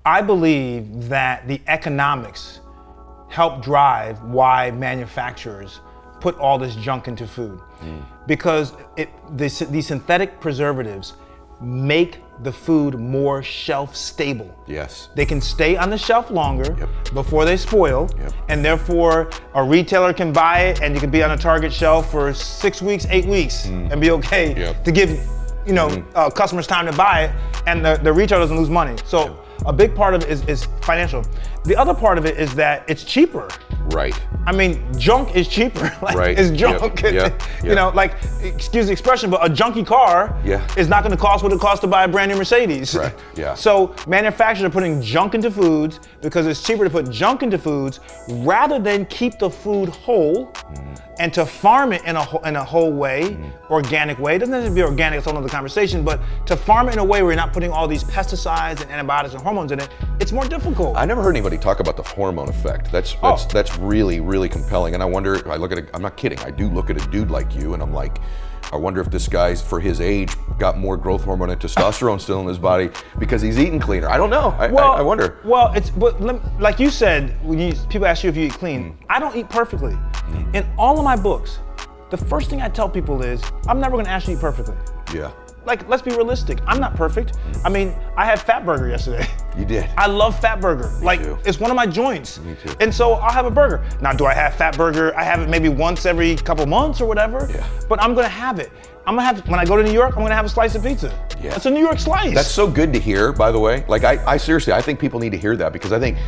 I believe that the economics help drive why manufacturers put all this junk into food. Because these synthetic preservatives make the food more shelf stable. Yes. They can stay on the shelf longer before they spoil, Yep. and therefore a retailer can buy it and you can be on a Target shelf for 6 weeks, 8 weeks and be okay Yep. to give customers time to buy it, and the retailer doesn't lose money. So a big part of it is financial. The other part of it is that it's cheaper. Right. I mean, junk is cheaper. Like, Right. it's junk. Yep. You know, like, excuse the expression, but a junky car is not going to cost what it costs to buy a brand new Mercedes. Right. Yeah. So manufacturers are putting junk into foods because it's cheaper to put junk into foods rather than keep the food whole and to farm it in a whole way, organic way. It doesn't have to be organic, it's a whole other conversation, but to farm it in a way where you're not putting all these pesticides and antibiotics and hormones in it, it's more difficult. I never heard anybody talk about the hormone effect. That's really, really compelling. And I wonder, I'm not kidding, I do look at a dude like you and I'm like, I wonder if this guy's, for his age, got more growth hormone and testosterone still in his body because he's eating cleaner. I don't know. I wonder. Well, like you said, when people ask you if you eat clean, I don't eat perfectly. In all of my books, the first thing I tell people is, I'm never gonna ask you to eat perfectly. Yeah. Like, let's be realistic. I'm not perfect. I mean, I had Fat Burger yesterday. You did? I love Fat Burger. Me too. It's one of my joints. Me too. And so I'll have a burger. Now, do I have Fat Burger? I have it maybe once every couple months or whatever. Yeah. But I'm gonna have it. When I go to New York, I'm gonna have a slice of pizza. Yeah. It's a New York slice. That's so good to hear, by the way. Like, I seriously, I think people need to hear that because I think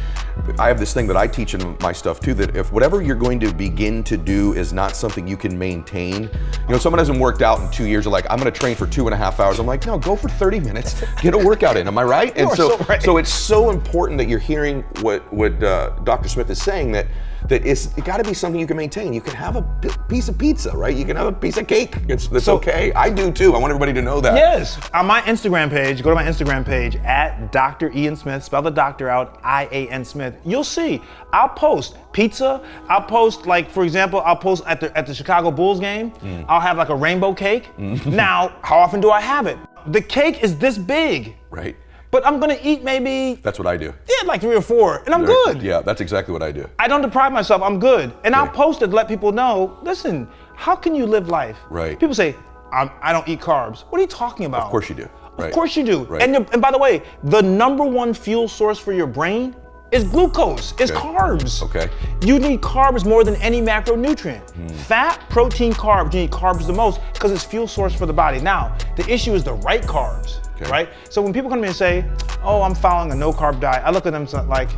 I have this thing that I teach in my stuff too, that if whatever you're going to begin to do is not something you can maintain, someone hasn't worked out in 2 years, they're like, I'm gonna train for 2.5 hours. I'm like, no, go for 30 minutes, get a workout in, am I right? And so it's so important that you're hearing what Dr. Smith is saying, that it gotta be something you can maintain. You can have a piece of pizza, right? You can have a piece of cake, it's okay. I do too, I want everybody to know that. Yes, on my Instagram page, go to my Instagram page, at Dr. Ian Smith, spell the doctor out, I-A-N Smith. You'll see, I'll post pizza, I'll post, like, for example, I'll post at the Chicago Bulls game, I'll have like a rainbow cake. Now, how often do I have it? The cake is this big. Right. But I'm gonna eat maybe... That's what I do. Yeah, like 3 or 4, and I'm good. Yeah, that's exactly what I do. I don't deprive myself, I'm good. And I'll post it to let people know, listen, how can you live life? Right. People say, I don't eat carbs. What are you talking about? Of course you do. Of course you do. Right. And by the way, the number one fuel source for your brain is glucose, is carbs. Okay. You need carbs more than any macronutrient. Fat, protein, carbs, you need carbs the most because it's fuel source for the body. Now, the issue is the right carbs, right? So when people come to me and say, oh, I'm following a no carb diet, I look at them like,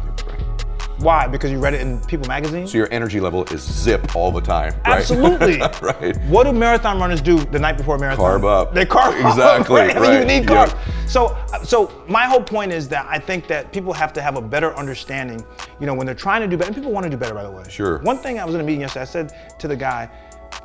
why? Because you read it in People magazine? So your energy level is zip all the time, right? Absolutely. Right. What do marathon runners do the night before a marathon? Carb up. They carb up. Exactly. Right? I mean, you need carbs. Yep. So my whole point is that I think that people have to have a better understanding, when they're trying to do better, and people want to do better, by the way. Sure. One thing, I was in a meeting yesterday, I said to the guy,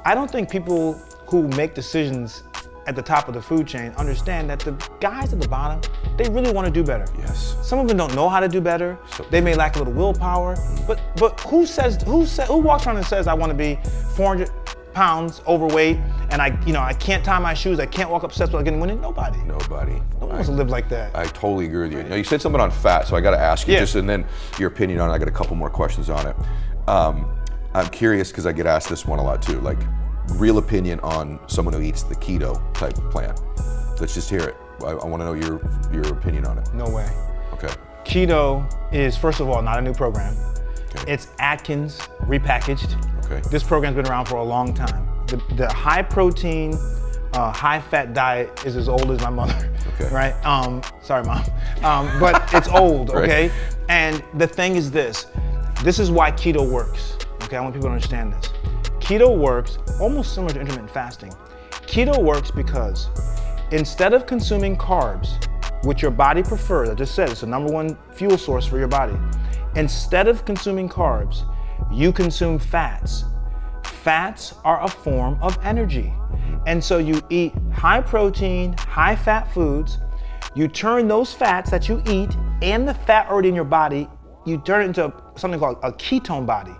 I don't think people who make decisions at the top of the food chain understand that the guys at the bottom, they really want to do better. Yes. Some of them don't know how to do better. They may lack a little willpower. But who walks around and says, I want to be 400 pounds overweight and I can't tie my shoes, I can't walk up steps without getting winning? Nobody. No one wants to live like that. I totally agree with you. Now you said something on fat, so I got to ask you and then your opinion on it. I got a couple more questions on it. I'm curious because I get asked this one a lot too. Like, real opinion on someone who eats the keto type plan. Let's just hear it. I want to know your opinion on it. No way. Okay. Keto is, first of all, not a new program. Okay. It's Atkins repackaged. Okay. This program's been around for a long time. The high protein, high fat diet is as old as my mother. Okay. Right? Sorry, Mom. But it's old, okay? Right. And the thing is this is why keto works. Okay, I want people to understand this. Keto works almost similar to intermittent fasting. Keto works because instead of consuming carbs, which your body prefers, I just said it's the number one fuel source for your body. Instead of consuming carbs, you consume fats. Fats are a form of energy. And so you eat high protein, high fat foods, you turn those fats that you eat and the fat already in your body, you turn it into something called a ketone body.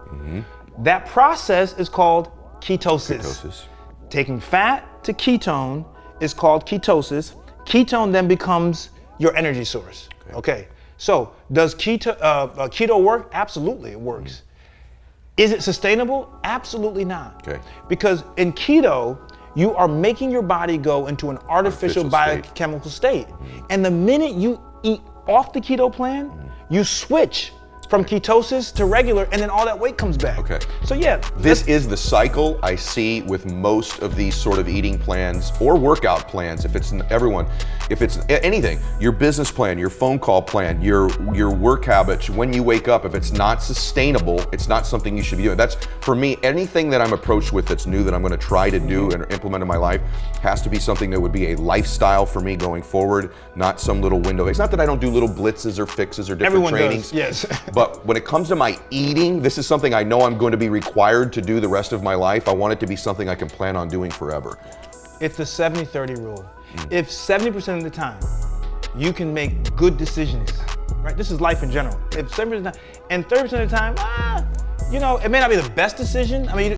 That process is called ketosis. Taking fat to ketone is called ketosis. Ketone then becomes your energy source. Okay. So does keto work? Absolutely, it works. Is it sustainable? Absolutely not. Okay. Because in keto, you are making your body go into an artificial biochemical state. And the minute you eat off the keto plan, you switch from ketosis to regular, and then all that weight comes back. Okay. So yeah. This is the cycle I see with most of these sort of eating plans or workout plans. If it's anything, your business plan, your phone call plan, your work habits, when you wake up, if it's not sustainable, it's not something you should be doing. That's, for me, anything that I'm approached with that's new that I'm gonna try to do and implement in my life has to be something that would be a lifestyle for me going forward, not some little window. It's not that I don't do little blitzes or fixes or different Everyone trainings. does, yes. But when it comes to my eating, this is something I know I'm going to be required to do the rest of my life. I want it to be something I can plan on doing forever. It's the 70-30 rule. If 70% of the time you can make good decisions, right? This is life in general. If 70% of the time, and 30% of the time, it may not be the best decision. I mean,